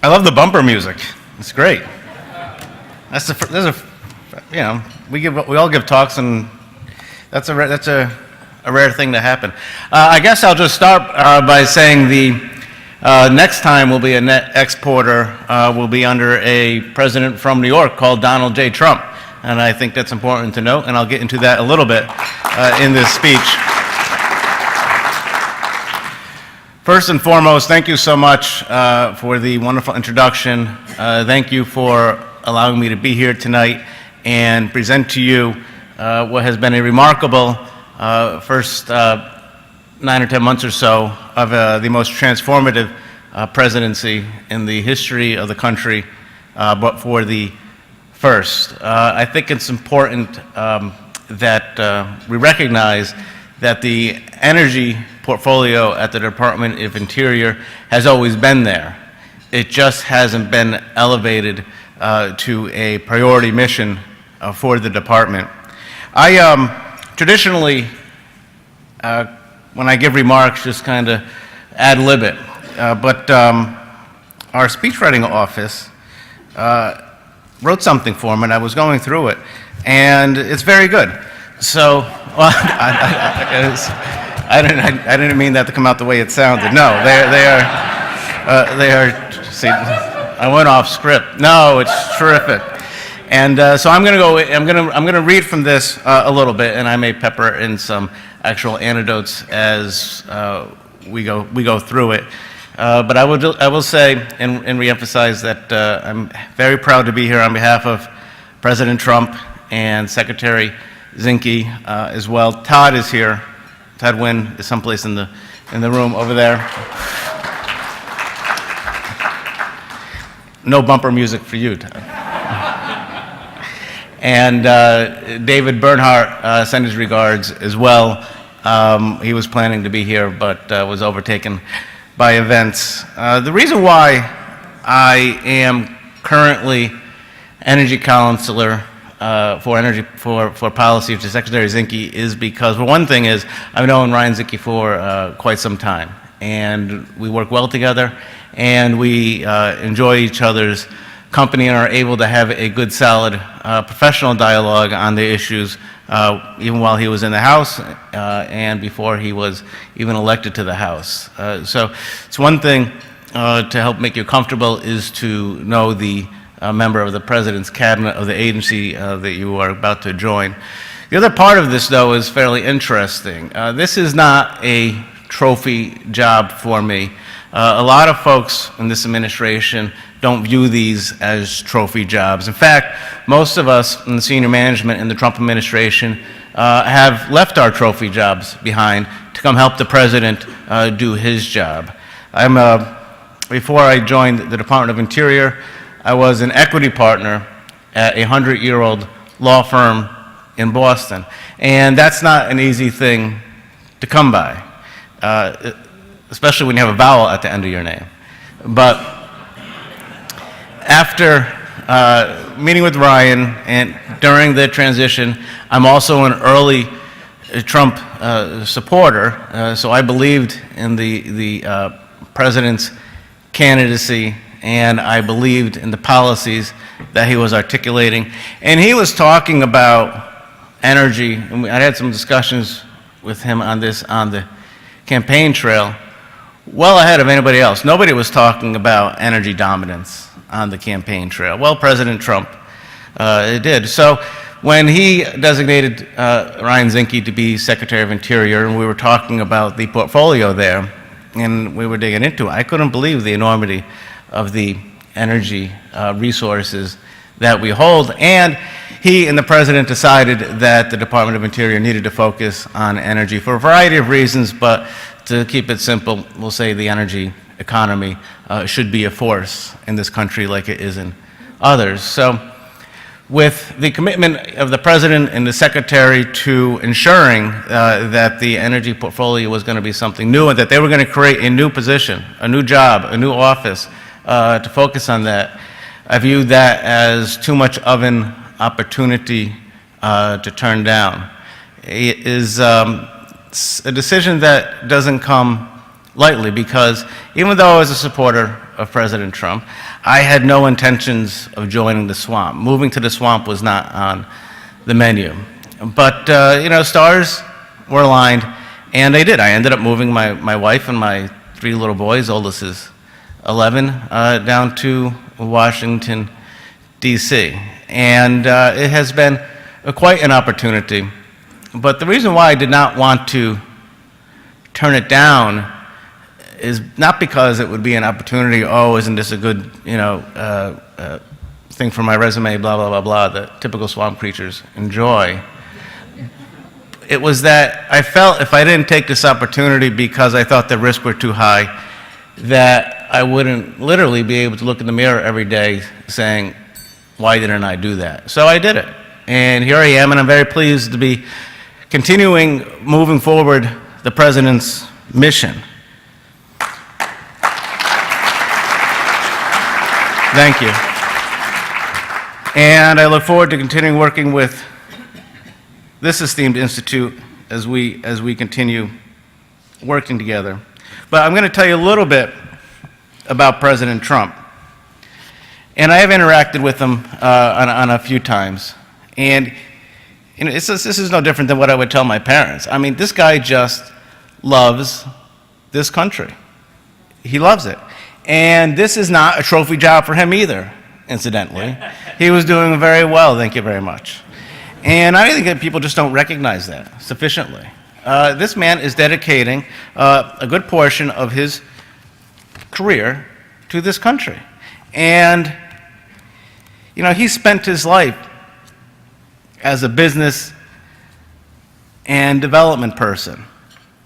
I love the bumper music. It's great. We all give talks, and that's a rare thing to happen. I guess I'll just start by saying the next time we'll be a net exporter will be under a president from New York called Donald J. Trump, and I think that's important to note, and I'll get into that a little bit in this speech. First and foremost, thank you so much for the wonderful introduction. Thank you for allowing me to be here tonight and present to you what has been a remarkable first 9 or 10 months or so of the most transformative presidency in the history of the country, but for the first. I think it's important that we recognize that the energy portfolio at the Department of Interior has always been there. It just hasn't been elevated to a priority mission for the department. I traditionally, when I give remarks, just kind of ad-lib it, but our speechwriting office wrote something for me, and I was going through it, and it's very good. So, well, I didn't mean that to come out the way it sounded. No, they are. See, I went off script. No, it's terrific. And so I'm going to read from this a little bit, and I may pepper in some actual anecdotes as we go through it. But I will say and reemphasize that I'm very proud to be here on behalf of President Trump and Secretary Zinke as well. Todd is here. Todd Wynn is someplace in the room over there. No bumper music for you, Todd. And David Bernhardt sent his regards as well. He was planning to be here, but was overtaken by events. The reason why I am currently energy counselor for policy to Secretary Zinke is because, well, one thing is I've known Ryan Zinke for quite some time, and we work well together, and we enjoy each other's company and are able to have a good, solid professional dialogue on the issues even while he was in the House and before he was even elected to the House. So it's one thing to help make you comfortable is to know the member of the President's cabinet of the agency that you are about to join. The other part of this, though, is fairly interesting. This is not a trophy job for me. A lot of folks in this administration don't view these as trophy jobs. In fact, most of us in the senior management in the Trump administration have left our trophy jobs behind to come help the President do his job. Before I joined the Department of Interior, I was an equity partner at a 100-year-old law firm in Boston. And that's not an easy thing to come by, especially when you have a vowel at the end of your name. But after meeting with Ryan and during the transition, I'm also an early Trump supporter, so I believed in the President's candidacy, and I believed in the policies that he was articulating. And he was talking about energy, and I had some discussions with him on this on the campaign trail, well ahead of anybody else. Nobody was talking about energy dominance on the campaign trail. Well, President Trump did. So when he designated Ryan Zinke to be Secretary of Interior, and we were talking about the portfolio there, and we were digging into it, I couldn't believe the enormity of the energy resources that we hold. And he and the President decided that the Department of Interior needed to focus on energy for a variety of reasons, but to keep it simple, we'll say the energy economy should be a force in this country like it is in others. So with the commitment of the President and the Secretary to ensuring that the energy portfolio was going to be something new and that they were going to create a new position, a new job, a new office to focus on that, I viewed that as too much of an opportunity to turn down. It is a decision that doesn't come lightly, because even though I was a supporter of President Trump, I had no intentions of joining the swamp. Moving to the swamp was not on the menu. But, you know, stars were aligned, and I did. I ended up moving my wife and my 3 little boys, oldest is 11, down to Washington, D.C. And it has been quite an opportunity. But the reason why I did not want to turn it down is not because it would be an opportunity, oh, isn't this a good, you know, thing for my resume, blah, blah, blah, blah, that typical swamp creatures enjoy. It was that I felt if I didn't take this opportunity because I thought the risks were too high, that I wouldn't literally be able to look in the mirror every day saying, why didn't I do that? So I did it. And here I am, and I'm very pleased to be continuing moving forward the President's mission. Thank you. And I look forward to continuing working with this esteemed institute as we continue working together. But I'm going to tell you a little bit about President Trump. And I have interacted with him on a few times. And you know, this is no different than what I would tell my parents. I mean, this guy just loves this country. He loves it. And this is not a trophy job for him either, incidentally. He was doing very well, thank you very much. And I think that people just don't recognize that sufficiently. This man is dedicating a good portion of his career to this country. And, you know, he spent his life as a business and development person.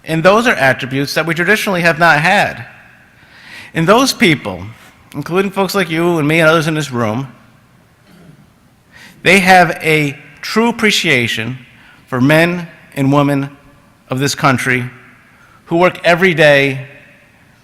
And those are attributes that we traditionally have not had. And those people, including folks like you and me and others in this room, they have a true appreciation for men and women of this country who work every day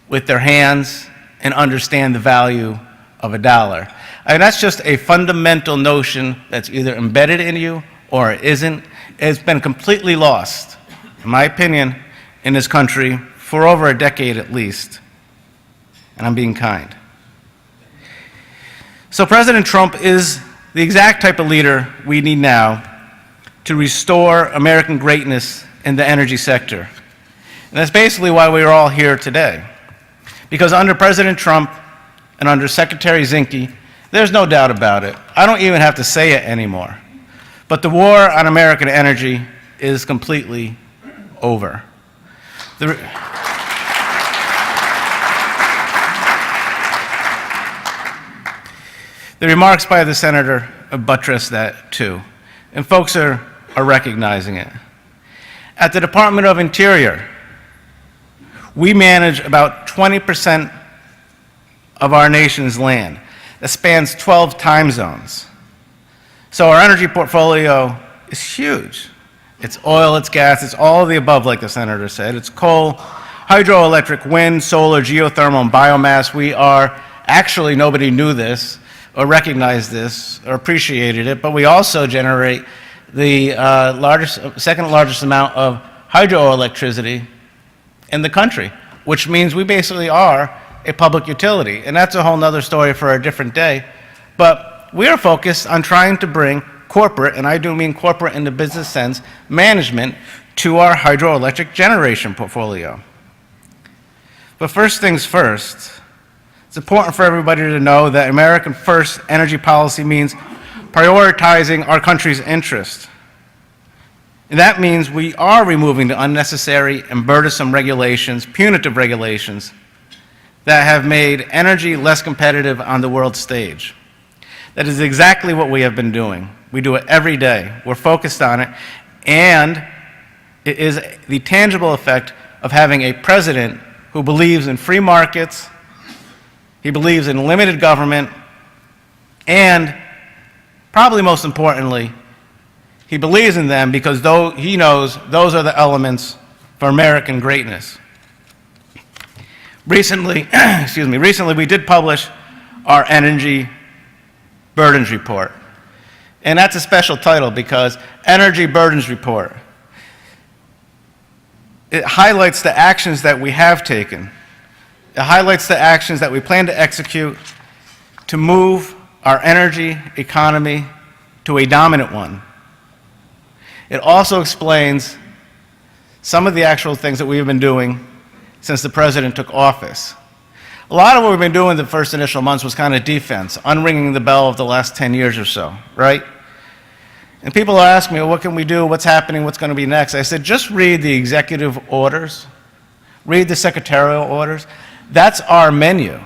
with their hands and understand the value of a dollar. I mean, that's just a fundamental notion that's either embedded in you or it isn't. It's been completely lost, in my opinion, in this country for over a decade at least. And I'm being kind. So President Trump is the exact type of leader we need now to restore American greatness in the energy sector. And that's basically why we're all here today. Because under President Trump and under Secretary Zinke, there's no doubt about it. I don't even have to say it anymore. But the war on American energy is completely over. The remarks by the senator buttress that too, and folks are recognizing it. At the Department of Interior, we manage about 20% of our nation's land. That spans 12 time zones. So our energy portfolio is huge. It's oil, it's gas, it's all of the above, like the senator said. It's coal, hydroelectric, wind, solar, geothermal, and biomass. We are, actually nobody knew this, or recognized this, or appreciated it, but we also generate the second largest amount of hydroelectricity in the country, which means we basically are a public utility. And that's a whole nother story for a different day. But we are focused on trying to bring corporate, and I do mean corporate in the business sense, management to our hydroelectric generation portfolio. But first things first, it's important for everybody to know that American First energy policy means prioritizing our country's interest. And that means we are removing the unnecessary and burdensome regulations, punitive regulations, that have made energy less competitive on the world stage. That is exactly what we have been doing. We do it every day. We're focused on it, and it is the tangible effect of having a president who believes in free markets, he believes in limited government, and probably most importantly, he believes in them because he knows those are the elements for American greatness. Recently, recently we did publish our Energy Burdens Report. And that's a special title because Energy Burdens Report, it highlights the actions that we have taken It highlights the actions that we plan to execute to move our energy economy to a dominant one. It also explains some of the actual things that we have been doing since the president took office. A lot of what we've been doing the first initial months was kind of defense, unringing the bell of the last 10 years or so, right? And people ask me, well, what can we do? What's happening? What's going to be next? I said, just read the executive orders. Read the secretarial orders. That's our menu.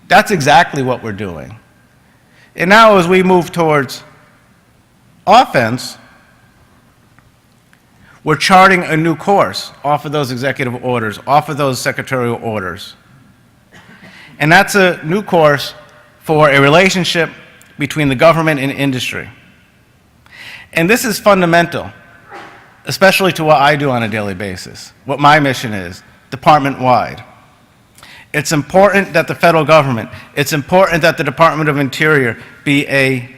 That's exactly what we're doing. And now as we move towards offense, we're charting a new course off of those executive orders, off of those secretarial orders. And that's a new course for a relationship between the government and industry. And this is fundamental, especially to what I do on a daily basis, what my mission is, department-wide. It's important that the federal government, it's important that the Department of Interior be a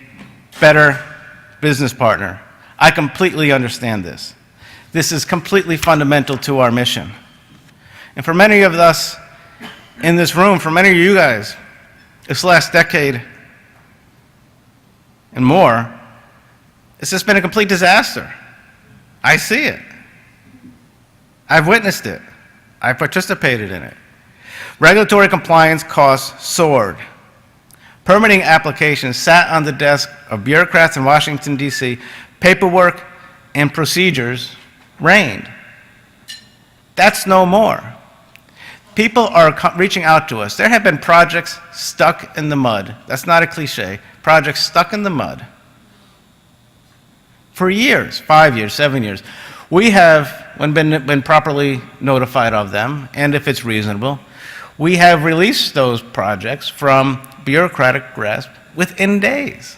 better business partner. I completely understand this. This is completely fundamental to our mission. And for many of us in this room, for many of you guys, this last decade and more, it's just been a complete disaster. I see it. I've witnessed it. I've participated in it. Regulatory compliance costs soared. Permitting applications sat on the desk of bureaucrats in Washington, D.C. Paperwork and procedures reigned. That's no more. People are reaching out to us. There have been projects stuck in the mud. That's not a cliche. Projects stuck in the mud for years, 5 years, 7 years. We have, when been properly notified of them, and if it's reasonable, we have released those projects from bureaucratic grasp within days.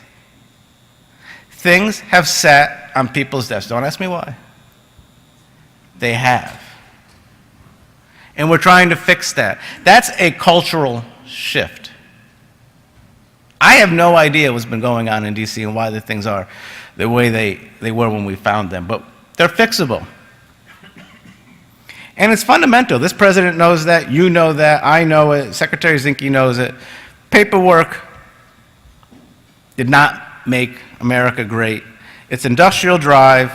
Things have sat on people's desks. Don't ask me why. They have. And we're trying to fix that. That's a cultural shift. I have no idea what's been going on in DC and why the things are the way they were when we found them, but they're fixable. And it's fundamental. This president knows that, you know that, I know it, Secretary Zinke knows it. Paperwork did not make America great. Its industrial drive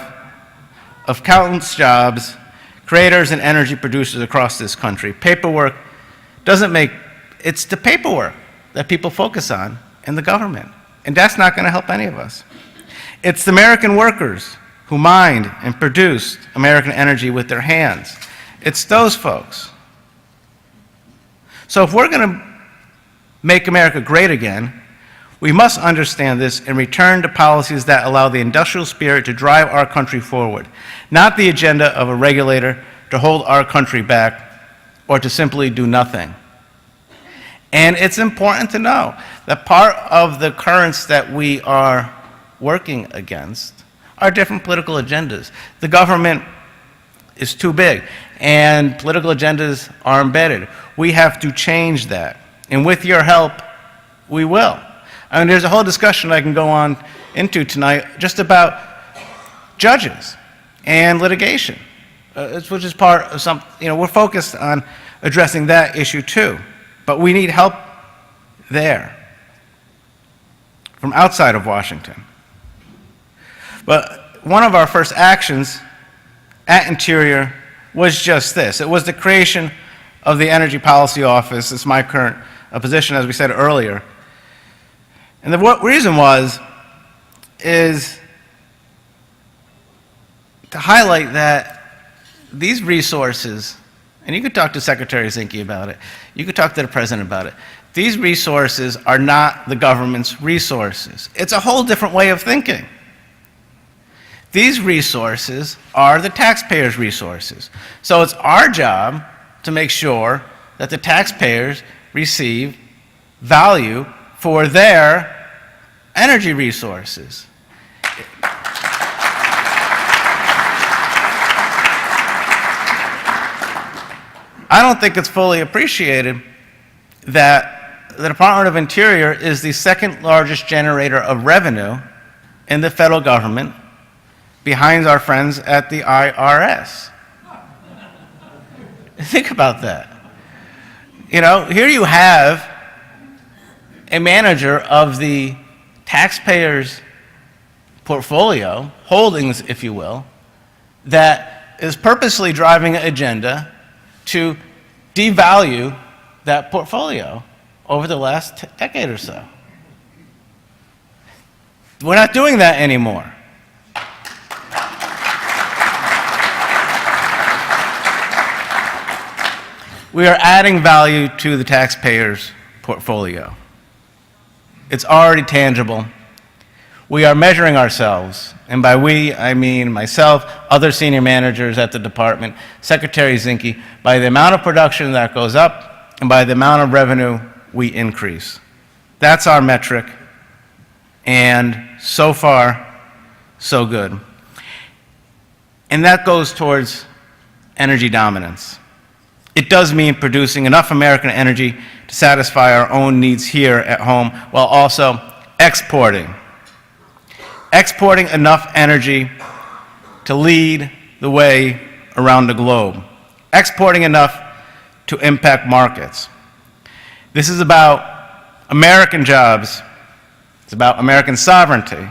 of countless jobs, creators and energy producers across this country. Paperwork doesn't make, it's the paperwork that people focus on in the government. And that's not going to help any of us. It's the American workers who mined and produced American energy with their hands. It's those folks. So if we're going to make America great again, we must understand this and return to policies that allow the industrial spirit to drive our country forward, not the agenda of a regulator to hold our country back or to simply do nothing. And it's important to know that part of the currents that we are working against are different political agendas. The government is too big, and political agendas are embedded. We have to change that. And with your help, we will. I mean, there's a whole discussion I can go on into tonight just about judges and litigation, which is part of some, we're focused on addressing that issue too. But we need help there from outside of Washington. But one of our first actions at Interior was just this. It was the creation of the Energy Policy Office. It's my current position, as we said earlier. And the reason is to highlight that these resources, and you could talk to Secretary Zinke about it, you could talk to the President about it, these resources are not the government's resources. It's a whole different way of thinking. These resources are the taxpayers' resources. So it's our job to make sure that the taxpayers receive value for their energy resources. I don't think it's fully appreciated that the Department of Interior is the second largest generator of revenue in the federal government, behind our friends at the IRS. Think about that. You know, here you have a manager of the taxpayers' portfolio, holdings, if you will, that is purposely driving an agenda to devalue that portfolio over the last decade or so. We're not doing that anymore. We are adding value to the taxpayers' portfolio. It's already tangible. We are measuring ourselves, and by we, I mean myself, other senior managers at the department, Secretary Zinke, by the amount of production that goes up and by the amount of revenue we increase. That's our metric, and so far, so good. And that goes towards energy dominance. It does mean producing enough American energy to satisfy our own needs here at home while also exporting. Exporting enough energy to lead the way around the globe. Exporting enough to impact markets. This is about American jobs. It's about American sovereignty.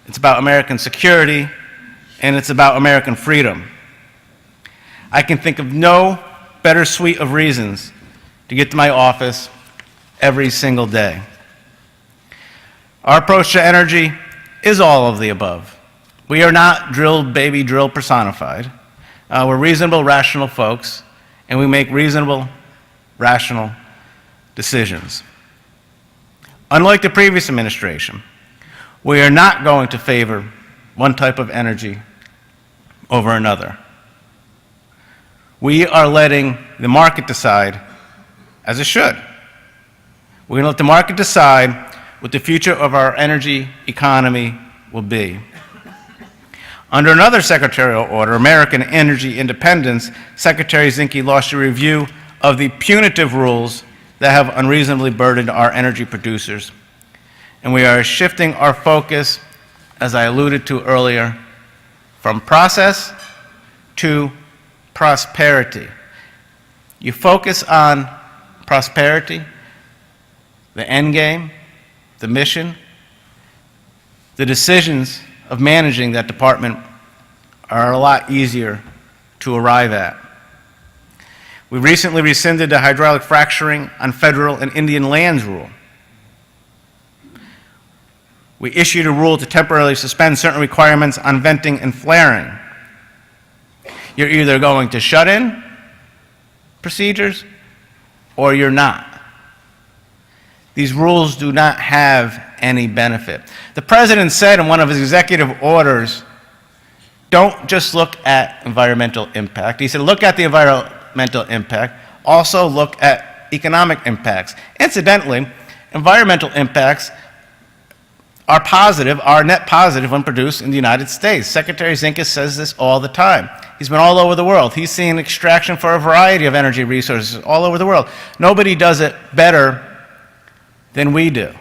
It's about American security. And it's about American freedom. I can think of no better suite of reasons to get to my office every single day. Our approach to energy is all of the above. We are not drill, baby, drill personified. We're reasonable, rational folks, and we make reasonable, rational decisions. Unlike the previous administration, we are not going to favor one type of energy over another. We are letting the market decide, as it should. We're going to let the market decide what the future of our energy economy will be. Under another secretarial order, American Energy Independence, Secretary Zinke launched a review of the punitive rules that have unreasonably burdened our energy producers. And we are shifting our focus, as I alluded to earlier, from process to prosperity. You focus on prosperity, the end game, the mission, the decisions of managing that department are a lot easier to arrive at. We recently rescinded the hydraulic fracturing on federal and Indian lands rule. We issued a rule to temporarily suspend certain requirements on venting and flaring. You're either going to shut in procedures or you're not. These rules do not have any benefit. The president said in one of his executive orders, don't just look at environmental impact. He said, look at the environmental impact, also look at economic impacts. Incidentally, environmental impacts are positive, are net positive when produced in the United States. Secretary Zinke says this all the time. He's been all over the world. He's seen extraction for a variety of energy resources all over the world. Nobody does it better than we do.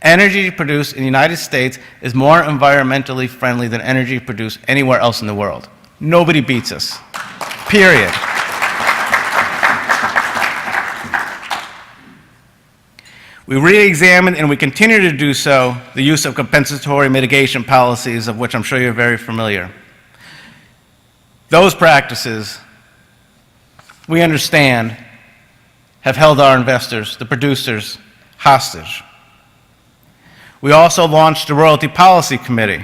Energy produced in the United States is more environmentally friendly than energy produced anywhere else in the world. Nobody beats us, period. We re-examined, and we continue to do so, the use of compensatory mitigation policies, of which I'm sure you're very familiar. Those practices, we understand, have held our investors, the producers, hostage. We also launched the Royalty Policy Committee.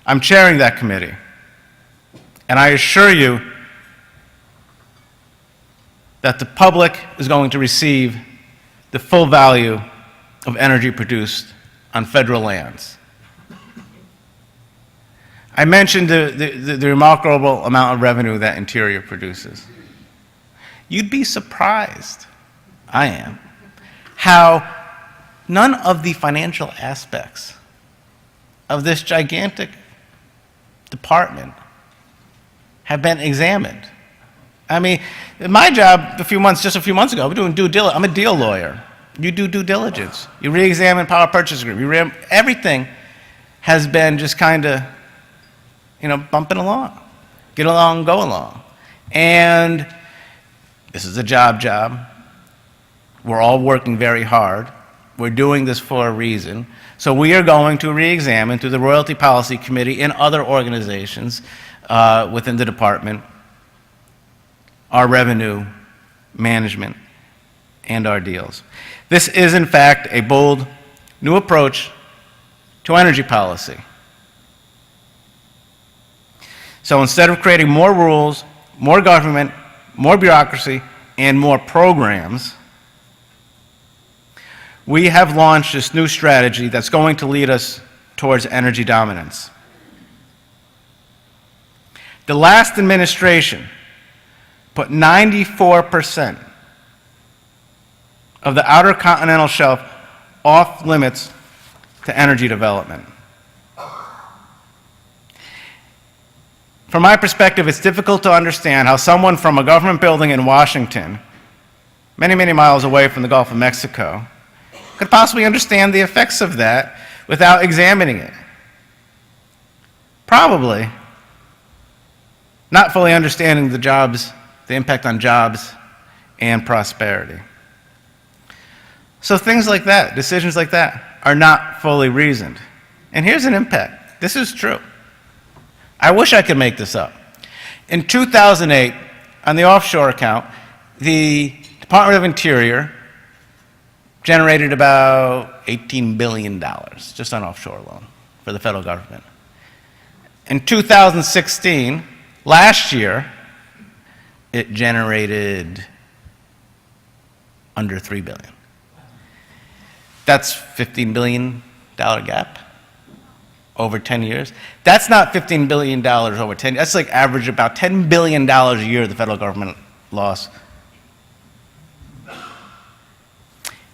I'm chairing that committee, and I assure you that the public is going to receive the full value of energy produced on federal lands. I mentioned the remarkable amount of revenue that Interior produces. You'd be surprised, I am, how none of the financial aspects of this gigantic department have been examined. I mean, my job just a few months ago, we're doing due diligence. I'm a deal lawyer. You do due diligence. You re-examine power purchase agreement. Everything has been just kind of, bumping along. Get along, go along. And This is a job. We're all working very hard. We're doing this for a reason. So we are going to re-examine through the Royalty Policy Committee and other organizations within the department our revenue management and our deals. This is, in fact, a bold new approach to energy policy. So instead of creating more rules, more government, more bureaucracy, and more programs, we have launched this new strategy that's going to lead us towards energy dominance. The last administration put 94% of the outer continental shelf off limits to energy development. From my perspective, it's difficult to understand how someone from a government building in Washington, many, many miles away from the Gulf of Mexico, could possibly understand the effects of that without examining it. Probably not fully understanding the impact on jobs and prosperity. So things like that, decisions like that, are not fully reasoned. And here's an impact. This is true. I wish I could make this up. In 2008, on the offshore account, the Department of Interior generated about $18 billion just on offshore alone for the federal government. In 2016, last year, it generated under $3 billion. That's $15 billion gap over 10 years. That's not $15 billion over 10 years. That's like average about $10 billion a year the federal government lost.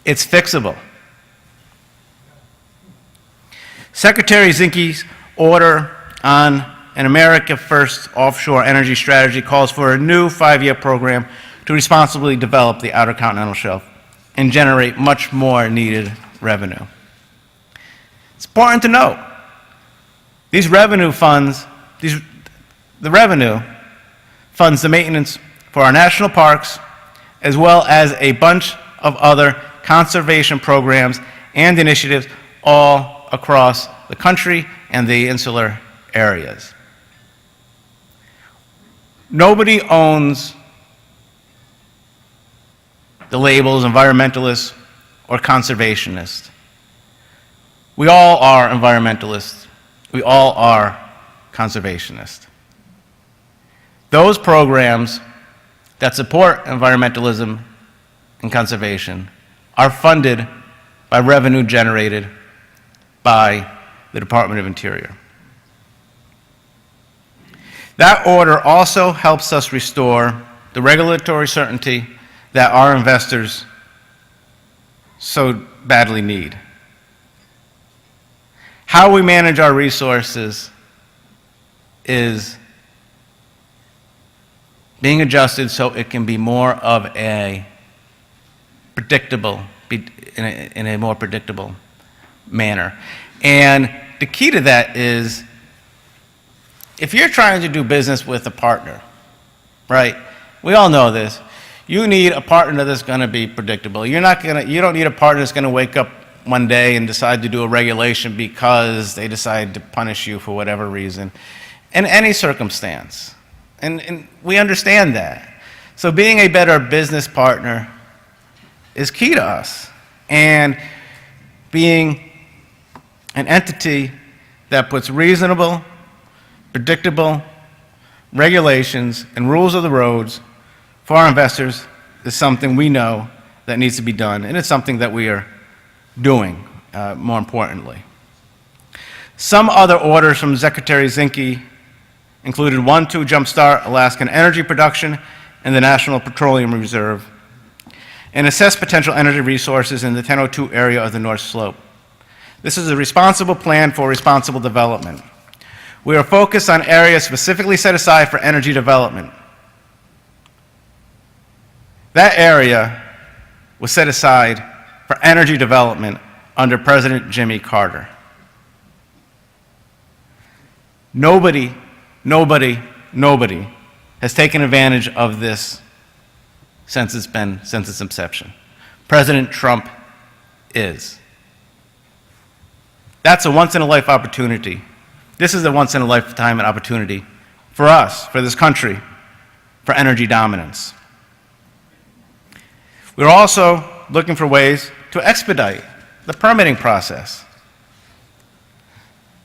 It's fixable. Secretary Zinke's order on an America First offshore energy strategy calls for a new 5-year program to responsibly develop the outer continental shelf and generate much more needed revenue. It's important to note, these revenue funds, the revenue funds the maintenance for our national parks, as well as a bunch of other conservation programs and initiatives all across the country and the insular areas. Nobody owns the labels environmentalist or conservationist. We all are environmentalists. We all are conservationists. Those programs that support environmentalism and conservation are funded by revenue generated by the Department of Interior. That order also helps us restore the regulatory certainty that our investors so badly need. How we manage our resources is being adjusted so it can be more of a predictable, in a more predictable manner. And the key to that is, if you're trying to do business with a partner, right? We all know this. You need a partner that's going to be predictable. You don't need a partner that's going to wake up one day and decide to do a regulation because they decide to punish you for whatever reason, in any circumstance. And we understand that. So being a better business partner is key to us. And being an entity that puts reasonable, predictable regulations and rules of the roads for our investors is something we know that needs to be done, and it's something that we are doing, more importantly. Some other orders from Secretary Zinke included 1, to jumpstart Alaskan energy production and the National Petroleum Reserve, and assess potential energy resources in the 1002 area of the North Slope. This is a responsible plan for responsible development. We are focused on areas specifically set aside for energy development. That area was set aside for energy development under President Jimmy Carter. Nobody has taken advantage of this since its inception. President Trump is. That's a once-in-a-life opportunity. This is a once-in-a-lifetime opportunity for us, for this country, for energy dominance. We're also looking for ways to expedite the permitting process.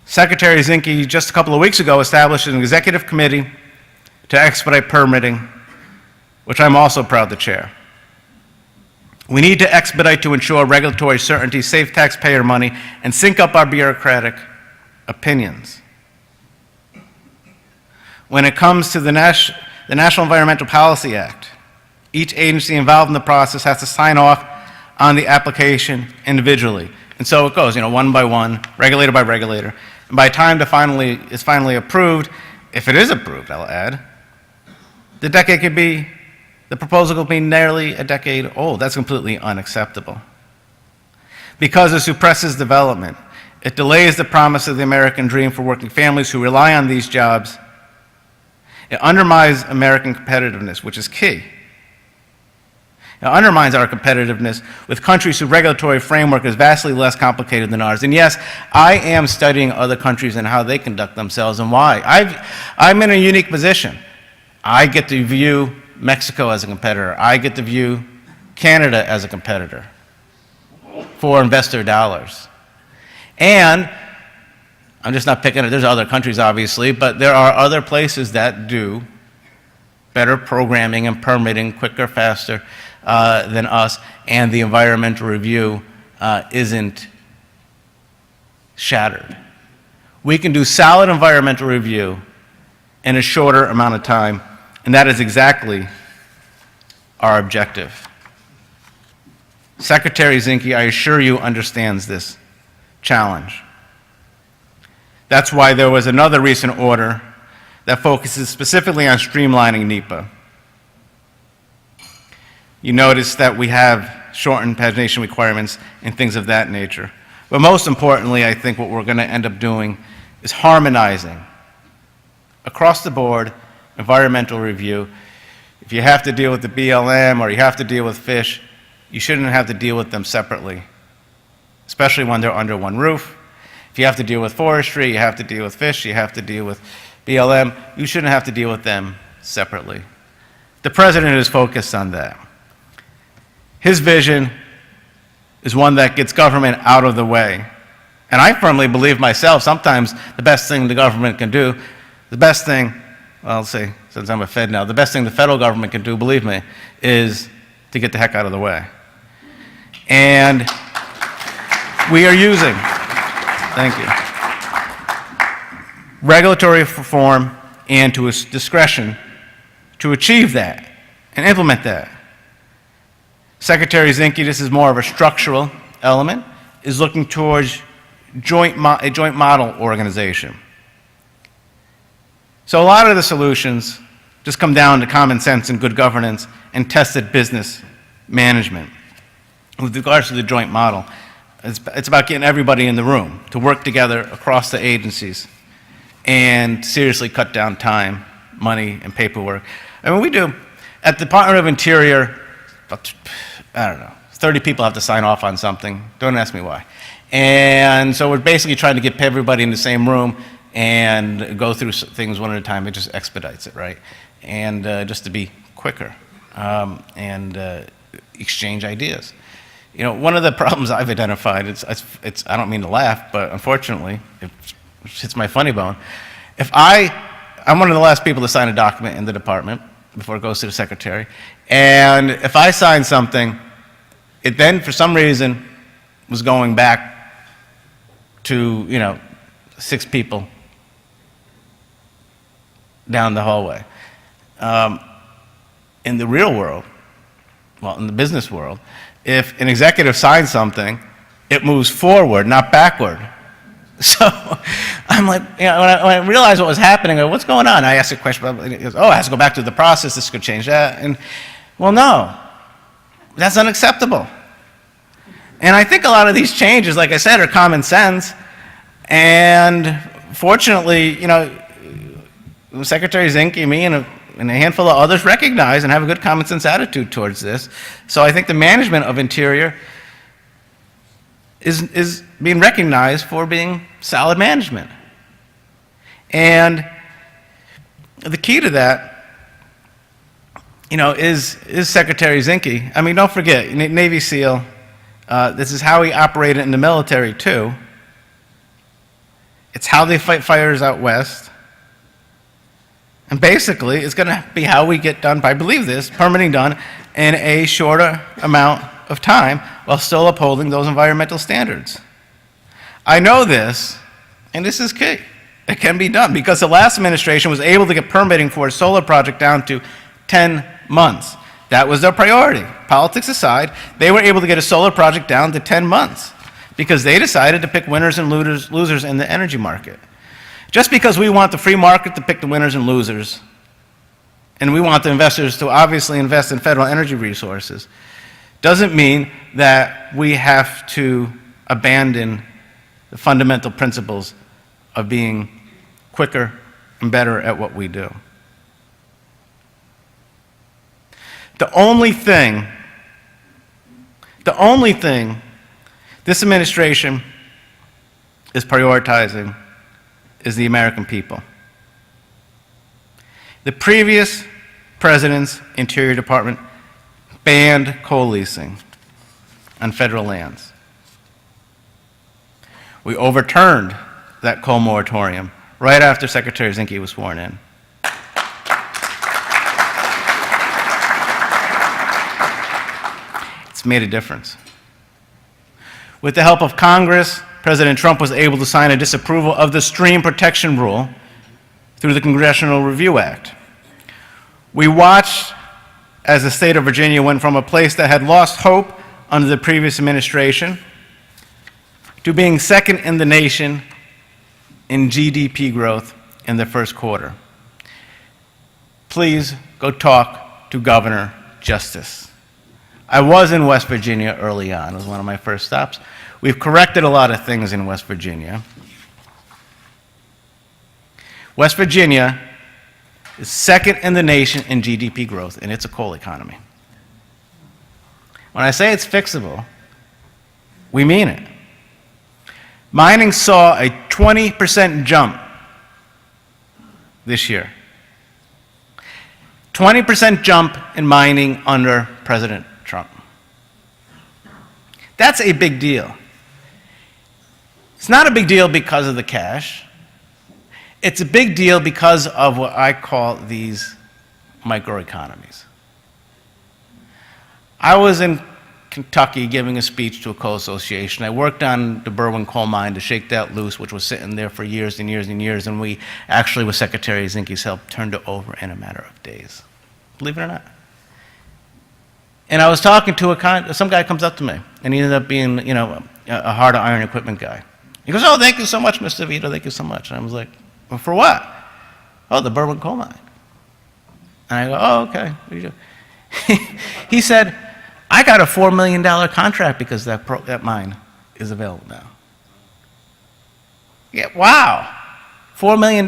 Secretary Zinke just a couple of weeks ago established an executive committee to expedite permitting, which I'm also proud to chair. We need to expedite to ensure regulatory certainty, save taxpayer money, and sync up our bureaucratic opinions. When it comes to the National Environmental Policy Act, each agency involved in the process has to sign off on the application individually. And so it goes, one by one, regulator by regulator. And by the time it's finally approved, if it is approved, I'll add, the proposal could be nearly a decade old. That's completely unacceptable. Because it suppresses development. It delays the promise of the American dream for working families who rely on these jobs. It undermines American competitiveness, which is key. It undermines our competitiveness with countries whose regulatory framework is vastly less complicated than ours. And yes, I am studying other countries and how they conduct themselves and why. I'm in a unique position. I get to view Mexico as a competitor. I get to view Canada as a competitor for investor dollars. And I'm just not picking it. There's other countries, obviously, but there are other places that do better programming and permitting quicker, faster than us, and the environmental review isn't shattered. We can do solid environmental review in a shorter amount of time, and that is exactly our objective. Secretary Zinke, I assure you, understands this challenge. That's why there was another recent order that focuses specifically on streamlining NEPA. You notice that we have shortened pagination requirements and things of that nature. But most importantly, I think what we're going to end up doing is harmonizing across the board environmental review. If you have to deal with the BLM or you have to deal with fish, you shouldn't have to deal with them separately, especially when they're under one roof. If you have to deal with forestry, you have to deal with fish, you have to deal with BLM, you shouldn't have to deal with them separately. The president is focused on that. His vision is one that gets government out of the way. And I firmly believe myself, sometimes the best thing the government can do, the best thing, well, I'll say, since I'm a Fed now, the best thing the federal government can do, believe me, is to get the heck out of the way. And we are using, thank you, regulatory reform and to its discretion to achieve that and implement that. Secretary Zinke, this is more of a structural element, is looking towards a joint model organization. So a lot of the solutions just come down to common sense and good governance and tested business management. With regards to the joint model, it's about getting everybody in the room to work together across the agencies and seriously cut down time, money, and paperwork. I mean, we do, at the Department of Interior, I don't know, 30 people have to sign off on something. Don't ask me why. And so we're basically trying to get everybody in the same room and go through things one at a time. It just expedites it, right? And just to be quicker and exchange ideas. You know, one of the problems I've identified, I don't mean to laugh, but unfortunately, it hits my funny bone. I'm one of the last people to sign a document in the department before it goes to the secretary, and if I sign something, it then, for some reason, was going back to, 6 people down the hallway. In the real world, well, in the business world, if an executive signs something, it moves forward, not backward. So I'm like, when I realized what was happening, I go, what's going on? I asked a question, it goes, oh, it has to go back to the process, this could change that. And, well, no, that's unacceptable. And I think a lot of these changes, like I said, are common sense. And fortunately, Secretary Zinke, me, and and a handful of others recognize and have a good common sense attitude towards this. So I think the management of Interior is being recognized for being solid management. And the key to that, is Secretary Zinke. I mean, don't forget, Navy SEAL, this is how he operated in the military too. It's how they fight fires out west. And basically, it's going to be how we get done, I believe this, permitting done in a shorter amount of time while still upholding those environmental standards. I know this, and this is key. It can be done because the last administration was able to get permitting for a solar project down to 10 months. That was their priority. Politics aside, they were able to get a solar project down to 10 months because they decided to pick winners and losers in the energy market. Just because we want the free market to pick the winners and losers, and we want the investors to obviously invest in federal energy resources, doesn't mean that we have to abandon the fundamental principles of being quicker and better at what we do. The only thing this administration is prioritizing is the American people. The previous president's Interior Department banned coal leasing on federal lands. We overturned that coal moratorium right after Secretary Zinke was sworn in. It's made a difference. With the help of Congress, President Trump was able to sign a disapproval of the stream protection rule through the Congressional Review Act. We watched as the state of Virginia went from a place that had lost hope under the previous administration to being second in the nation in GDP growth in the first quarter. Please go talk to Governor Justice. I was in West Virginia early on. It was one of my first stops. We've corrected a lot of things in West Virginia. West Virginia is second in the nation in GDP growth, and it's a coal economy. When I say it's fixable, we mean it. Mining saw a 20% jump this year. 20% jump in mining under President Trump. That's a big deal. It's not a big deal because of the cash. It's a big deal because of what I call these microeconomies. I was in Kentucky giving a speech to a coal association. I worked on the Berwind coal mine to shake that loose, which was sitting there for years and years and years, and we actually, with Secretary Zinke's help, turned it over in a matter of days. Believe it or not. And I was talking to some guy comes up to me, and he ended up being, a hard iron equipment guy. He goes, "Oh, thank you so much, Mr. DeVito, thank you so much." And I was like, "Well, for what?" "Oh, the Berwind coal mine." And I go, "Oh, okay, what do you do?" He said, "I got a $4 million contract because that mine is available now." Yeah, wow, $4 million.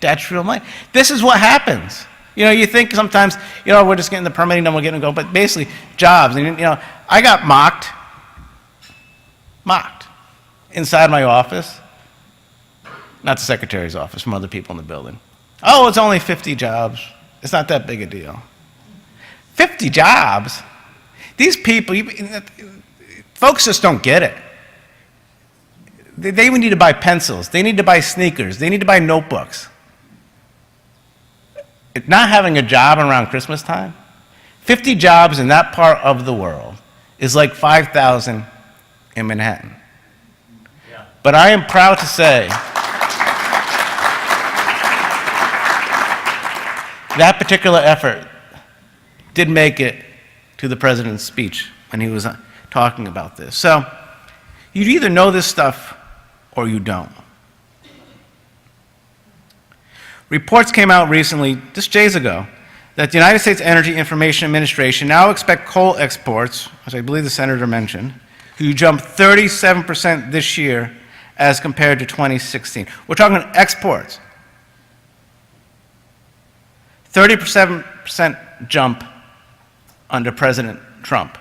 That's real money. This is what happens. You think sometimes, we're just getting the permitting, then we're getting to go, but basically, jobs. And, I got mocked inside my office, not the secretary's office, from other people in the building. "Oh, it's only 50 jobs. It's not that big a deal." 50 jobs? These people, folks just don't get it. They need to buy pencils. They need to buy sneakers. They need to buy notebooks. Not having a job around Christmas time, 50 jobs in that part of the world is like 5,000 in Manhattan. Yeah. But I am proud to say that particular effort did make it to the president's speech when he was talking about this. So you either know this stuff or you don't. Reports came out recently, just days ago, that the United States Energy Information Administration now expect coal exports, as I believe the senator mentioned, to jump 37% this year as compared to 2016. We're talking exports. 37% jump under President Trump,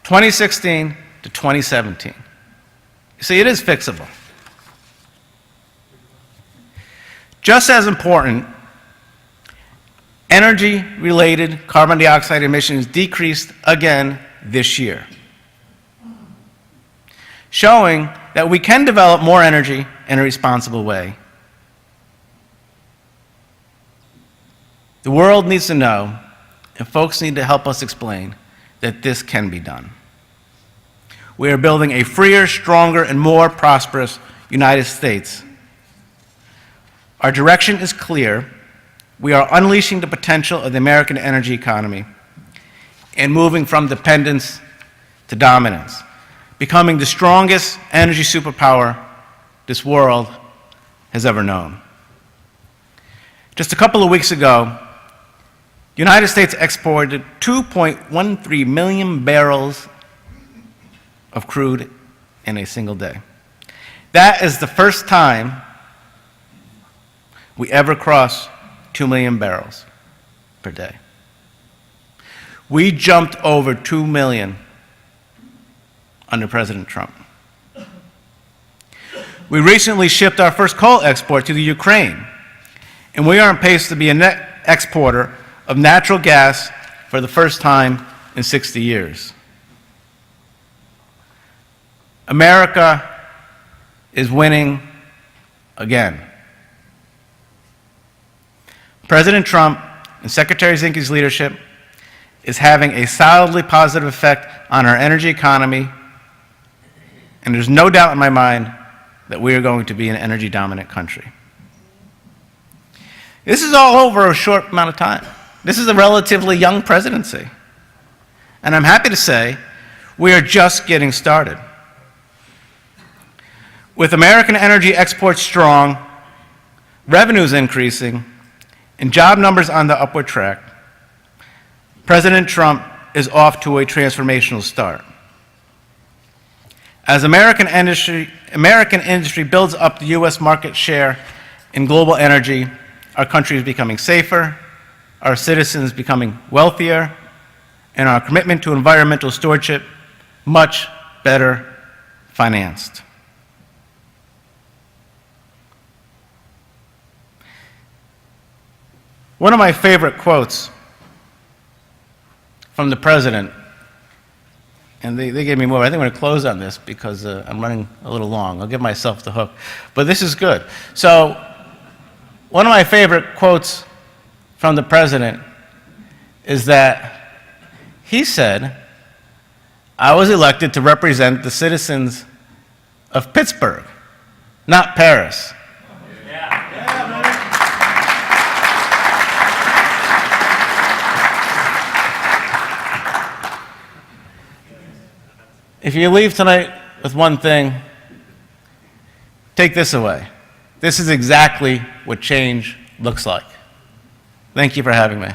2016 to 2017. You see, it is fixable. Just as important, energy-related carbon dioxide emissions decreased again this year, showing that we can develop more energy in a responsible way. The world needs to know, and folks need to help us explain, that this can be done. We are building a freer, stronger, and more prosperous United States. Our direction is clear. We are unleashing the potential of the American energy economy and moving from dependence to dominance, becoming the strongest energy superpower this world has ever known. Just a couple of weeks ago, the United States exported 2.13 million barrels of crude in a single day. That is the first time we ever crossed 2 million barrels per day. We jumped over 2 million under President Trump. We recently shipped our first coal export to the Ukraine, and we are on pace to be a net exporter of natural gas for the first time in 60 years. America is winning again. President Trump and Secretary Zinke's leadership is having a solidly positive effect on our energy economy, and there's no doubt in my mind that we are going to be an energy-dominant country. This is all over a short amount of time. This is a relatively young presidency. And I'm happy to say we are just getting started. With American energy exports strong, revenues increasing, and job numbers on the upward track, President Trump is off to a transformational start. As American industry builds up the U.S. market share in global energy, our country is becoming safer, our citizens becoming wealthier, and our commitment to environmental stewardship much better financed. One of my favorite quotes from the president, and they gave me more. I think I'm going to close on this because I'm running a little long. I'll give myself the hook. But this is good. So one of my favorite quotes from the president is that he said, "I was elected to represent the citizens of Pittsburgh, not Paris." If you leave tonight with one thing, take this away. This is exactly what change looks like. Thank you for having me.